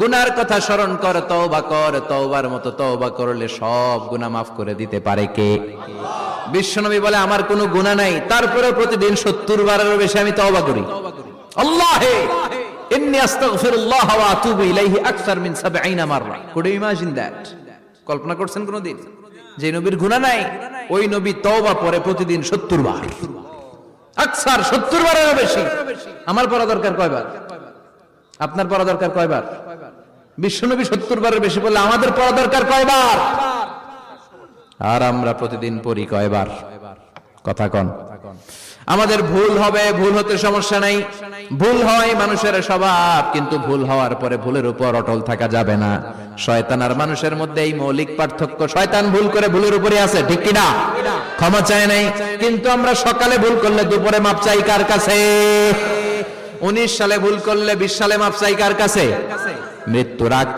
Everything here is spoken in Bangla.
গুনার কথা স্মরণ কর, তওবা কর, তওবার মতো তওবা করলে সব গুনাহ মাফ করে দিতে পারে কে? বিশ্বনবী বলে আমার কোনো গুনাহ নাই, তারপরে প্রতিদিন 70 বারেরও বেশি আমি তওবা করি। আল্লাহে ইন্নী আস্তাগফিরুল্লাহ ওয়া আতুবু ইলাইহি আকসার মিন 70 মাররা। Could you imagine that? কল্পনা করছেন কোনদিন যে নবীর গুনাহ নাই, ওই নবী তওবা পড়ে প্রতিদিন 70 বার, আকসার 70 বারেরও বেশি। আমার পড়া দরকার কয়বার? আপনার পড়া দরকার কয়বার? বিশ্বনবী 70 বারের বেশি বললে আমাদের পড়া দরকার কয়বার? আর আমরা প্রতিদিন পড়ি কয়বার? কথা কন। আমাদের ভুল হবে, ভুল হতে সমস্যা নাই, ভুল হয় মানুষের স্বভাব, কিন্তু ভুল হওয়ার পরে ভুলের উপর অটল থাকা যাবে না। শয়তান আর মানুষের মধ্যে এই মৌলিক পার্থক্য। শয়তান ভুল করে ভুলের উপরে আছে, ঠিক কিনা? ক্ষমা চায় নাই, কিন্তু আমরা সকালে ভুল করলে দুপুরে মাপ চাই কার কাছে? 19 সালে ভুল করলে 20 সালে মাপ চাই কার কাছে? মৃত্যুর আগ